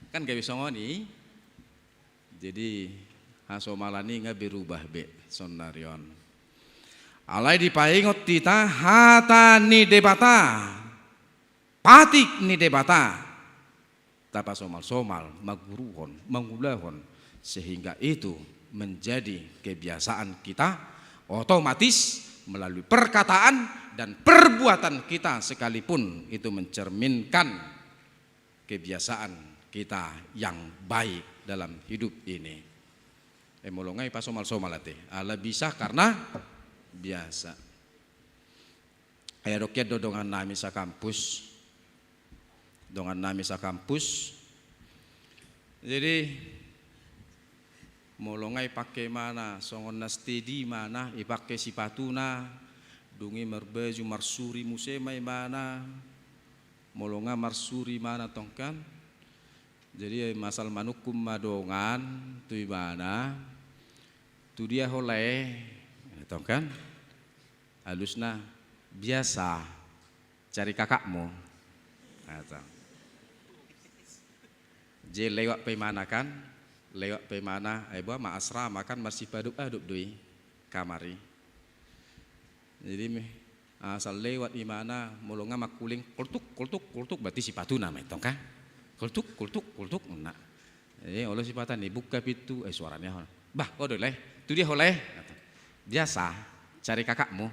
Kan gawe songoni. Jadi hasomalani nga berubah be sonarion. Alai dipaingot tita hata ni debata. Patik ni debata. Tapa somal-somal, maguruhon, mangulahon. Sehingga itu menjadi kebiasaan kita otomatis melalui perkataan dan perbuatan kita sekalipun itu mencerminkan kebiasaan kita yang baik dalam hidup ini. Molongai pas somal-somal ate. Ala bisa karena biasa. Ayah dokter dodongan nami sa kampus. Dongan nami sa kampus. Jadi molongai pakai mana, songon na steady mana, ipakai sipatuna, dungi merbaju marsuri musemai mana, molonga marsuri mana tongkan. Jadi masal manukum madongan tu mana, tu dia holeh, tongkan. Halusna biasa cari kakakmu. Atau je lewat pe mana kan? Lewat pe mana? Ibu ma asrama kan masih paduk-aduk doi kamari. Jadi asal lewat di mana molonga makuling kultuk berarti sipatu namanya tong kan? Kultuk nak. Oleh sipatan ni buka pintu suaranya. Bah kau doleh, tu dia oleh. Biasa cari kakakmu.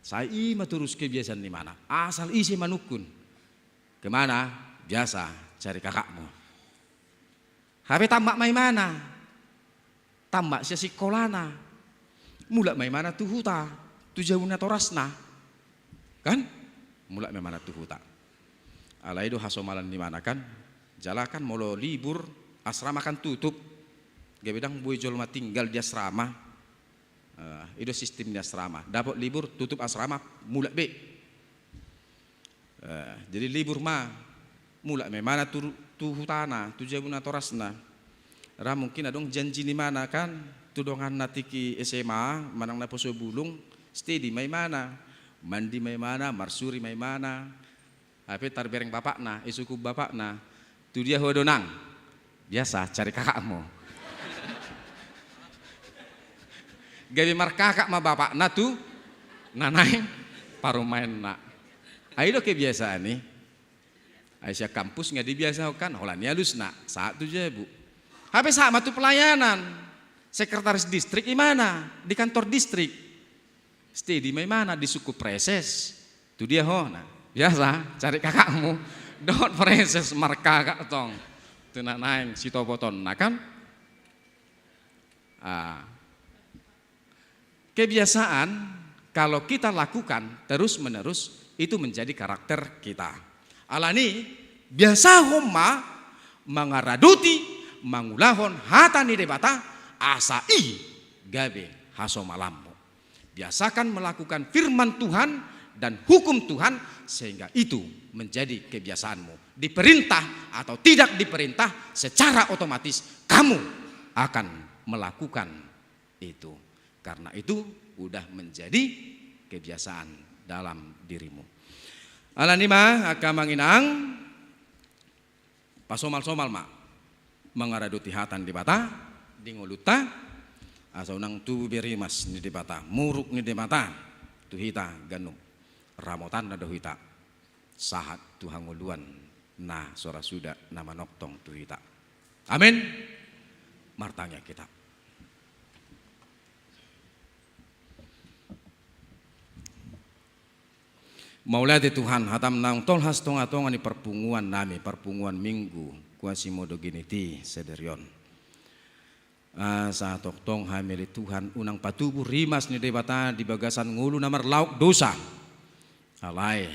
Saya maturus kebiasaan di mana? Asal isi manukun. Kemana? Biasa cari kakakmu. Habe tambak mai mana? Tambak sia sikolana. Mula mai mana tu huta? Tu jauhna torasna. Kan? Mula mai mana tu huta. Alai do hasomalan di mana kan? Jalakan molo libur, asrama kan tutup. Gabedang boy jolma tinggal di asrama. Itu sistem di asrama. Dapat libur tutup asrama mula be. Jadi libur mah mula memana tu hutana tu jabuna torasna ra mungkin adong janji ni mana kan tu dongan natiki SMA manang na poso bulung steady may mana mandi may mana marsuri may mana ape tarbereng bapakna isuku bapakna tu dia hodonang biasa cari kakakmu gawe mar kakak ma bapakna tu nanai parumain nak. Ayo kebiasaan nih. Aisyah kampus nggak dibiasakan, holanya halus nak saat tu je bu. Habis sama tu pelayanan, sekretaris distrik di mana? Di kantor distrik. Stay di mana? Di suku preses. Tu dia ho, nah biasa cari kakakmu. Dot preses markakak tong. Tu nak naik si topoton, nah kan? Kebiasaan kalau kita lakukan terus menerus itu menjadi karakter kita. Alani biasa homma mangaraduti mangulahon hatani debata asai gabe hasomalammu. Biasakan melakukan firman Tuhan dan hukum Tuhan sehingga itu menjadi kebiasaanmu. Diperintah atau tidak diperintah secara otomatis kamu akan melakukan itu. Karena itu udah menjadi kebiasaan dalam dirimu. Alanima akan manginang pasomal-somal mak mangaraduti hatan di bata dingoluta asaunang tu berimas ni di bata muruk ni di bata tuhita ganum ramotan na dohita sahat tuhanguluan na sora suda nama noktong tuhita. Amin. Martanya kita. Maulati Tuhan hatam nang tol has tonga-tonga ni perpunguan nami perpunguan minggu kuasi modo giniti sederion. Sa toktong hamili Tuhan unang patubuh rimas ni debata di bagasan ngulu namar lauk dosa. Alai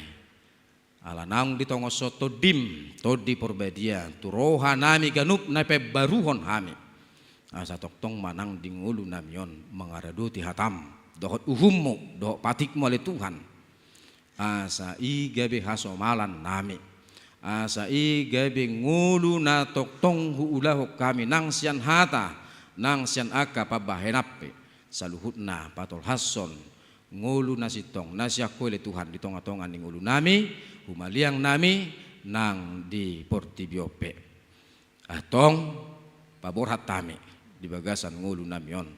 ala naung di tongo soto dim todi porbedia turoha nami ganup nape baruhon hami. Sa toktong manang di ngulu namion mangaraduti hatam dohot uhummu dohot patikmu oleh Tuhan. Asa i gabe hasomalan nami asa i gabe ngulu na toktong huulahu kami nang sian hata nang sian aka pabahenape saluhutna patol hason ngulu na sitong nasya koile Tuhan di tonga-tonga ning ngulu nami humaliang nami nang di Portibiope. Atong pabor hatami di bagasan ngulu namion.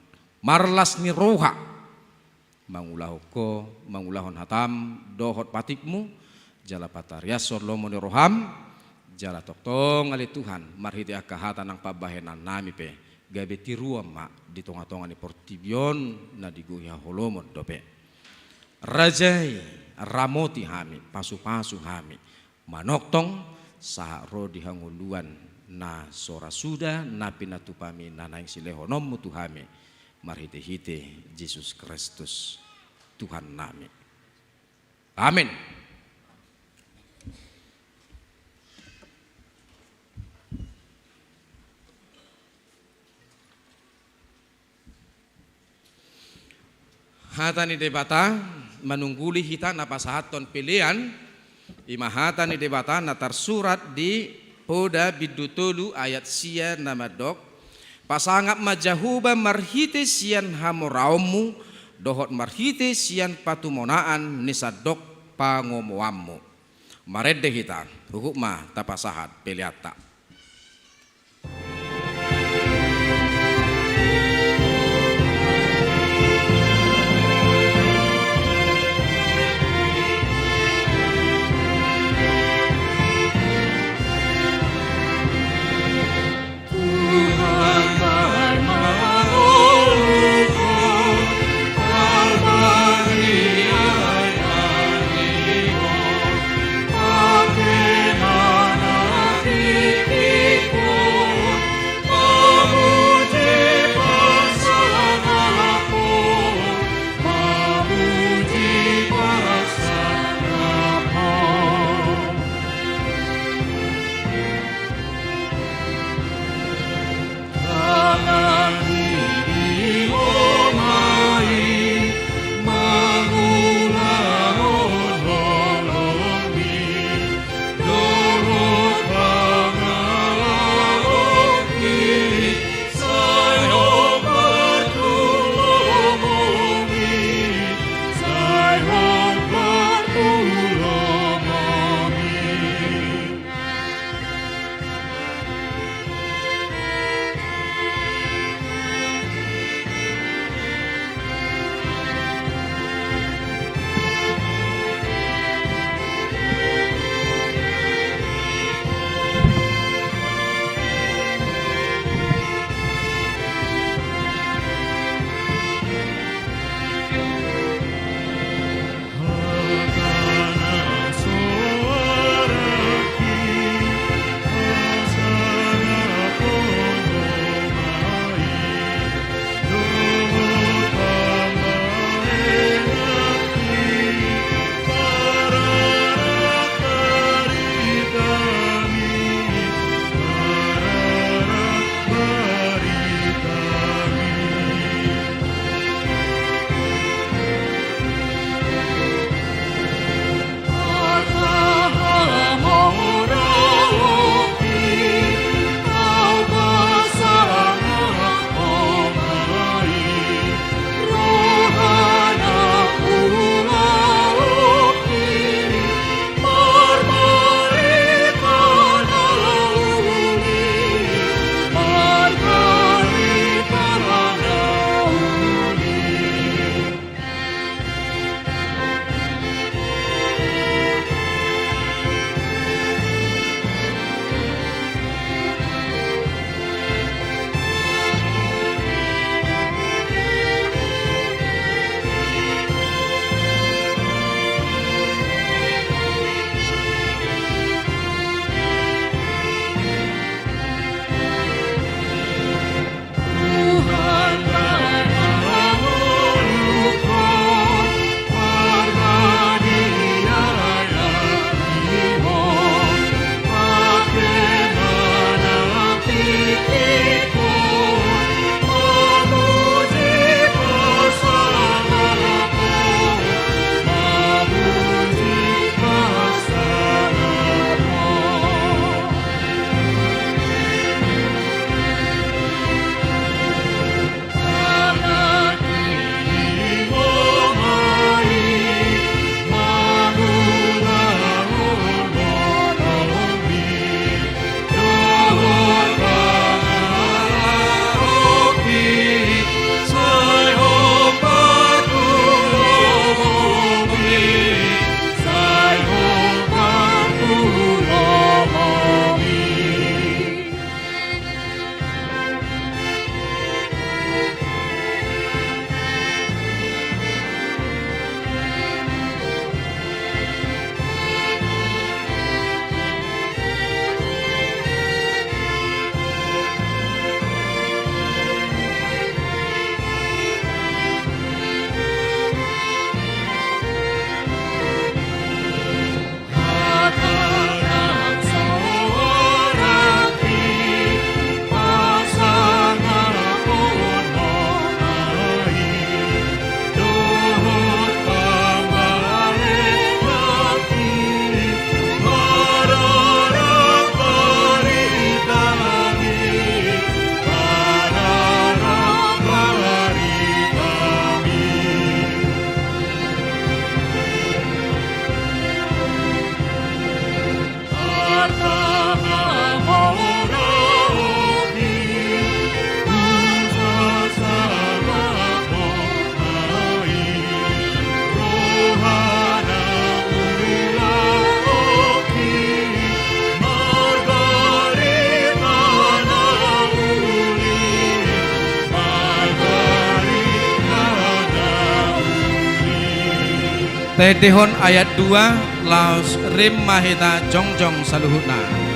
Marlas ni roha mangulahu ko mangulahon hatam dohot patikmu jala patarias sorlomo ni roham jala toktong ali Tuhan marhiti akahatan ng pabahenan nami pe gabe tiruam ma di tonga-tonga ni Portibion na diguhi holomon dope rajai ramoti hami pasu-pasu hami manoktong sa rodi hanguluan na sora suda na pinatupami nanaing silehonom mutuhami marhite-hite Yesus Kristus Tuhan nami. Amin. Hatani debata menungguli hita napasahaton pilihan imahata ni debata natar surat di Poda Bidutulu ayat sia nama dok pasangap majahuba marhite sian hamoraumu dohot marhite sian patumonaan nisadok pangomoammu marede hita hukuma tapasahat peliata. Amen. Tedehon ayat 2 laos rim mahita jongjong saluhutna.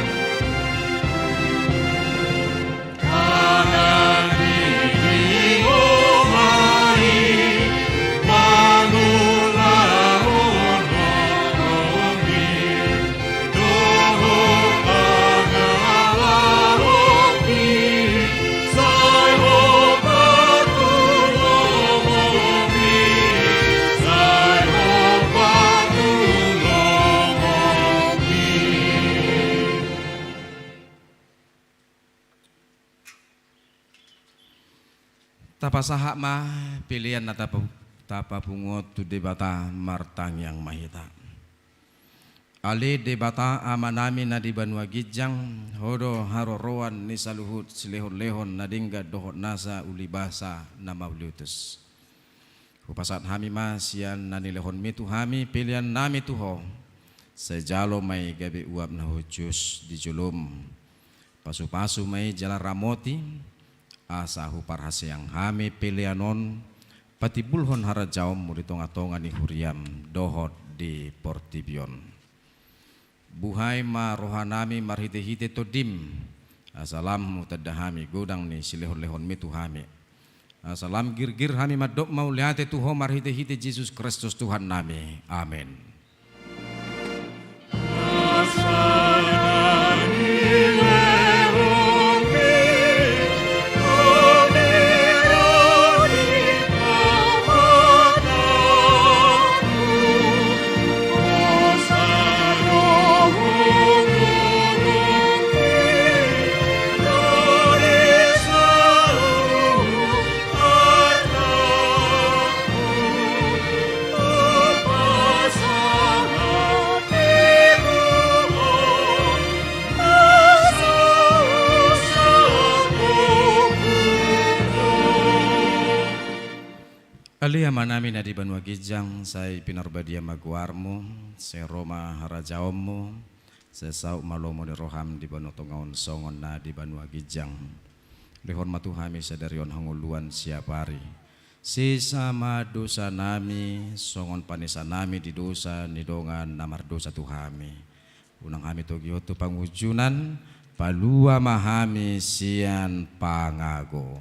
Tapa sahak mah pilihan na tapa bungot tu debata martang yang mahita. Ali debata amanami na di Banua Gijang hodo haroroan ni saluhut silehon-lehon nadingga dohot nasa ulibasa na mauliutus. Kupasat hami masian na nilehon mitu hami pilihan nami tuho sejalo may gabi uap na hujus di julum pasu-pasu may jalan ramoti asa hupar hasyang hami pilihanon patibulhon harajaom muritonga-tonga ni huriam dohot di Portibion. Buhay ma rohanami marhite-hite todim asalam mutadahami godang ni silehon-lehon mitu hami. Asalam gir-gir hami madok mau liate tuho marhite-hite Yesus Kristus Tuhan nami. Amin. Alia manami na di Banua Gijang say pinarbadia maguarmo say Roma harajaommo say sauk malomo ni roham di Banua Tongaon songon na di Banua Gijang lehon matuhami sadarion hanguluan siapari sesama dosa nami songon panisa nami di dosa nidongan namar dosa tuhami unang hami togioto pangujunan palua mahami sian pangago.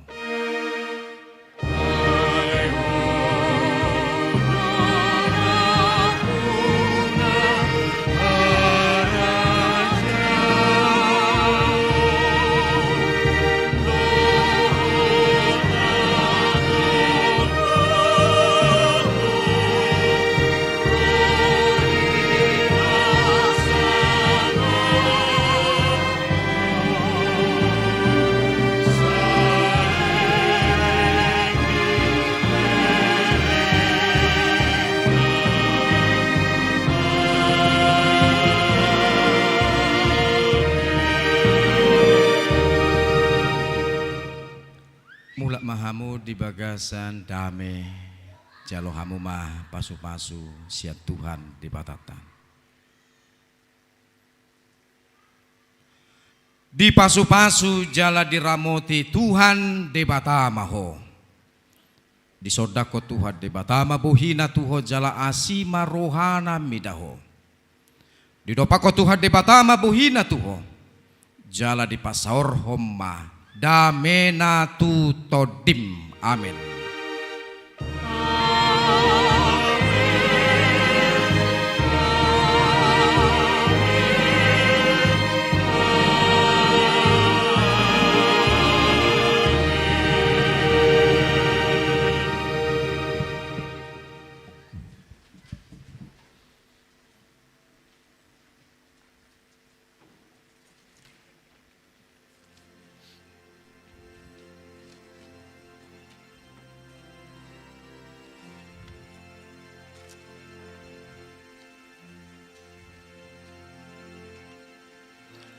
Mulak mahamu di bagasan dame jalo hamu mah pasu-pasu siat Tuhan di batatan. Di pasu-pasu jala diramoti Tuhan di batamaho. Di sodako Tuhan di batama buhina tuho jala asima rohana midaho. Di dopako Tuhan di batama buhina tuho jala di pasaor homma damena tu todim. Amin.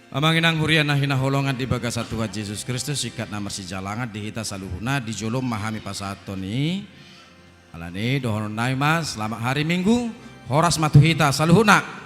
Amanginang hurian na hinaholongan di baga sa Tuhan Yesus Kristus sikat na marsijalangan dihita saluhuna di jolom mahami pasato ni alani dohon naima selamat hari Minggu horas matuhita saluhuna.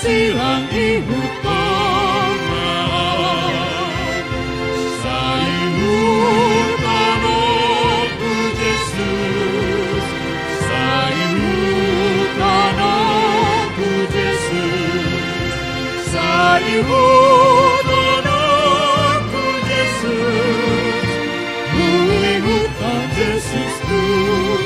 silang imut pengawan. Saimut anakku Yesus, saimut anakku Yesus, saimut anakku Yesus, ku imutkan Yesusku.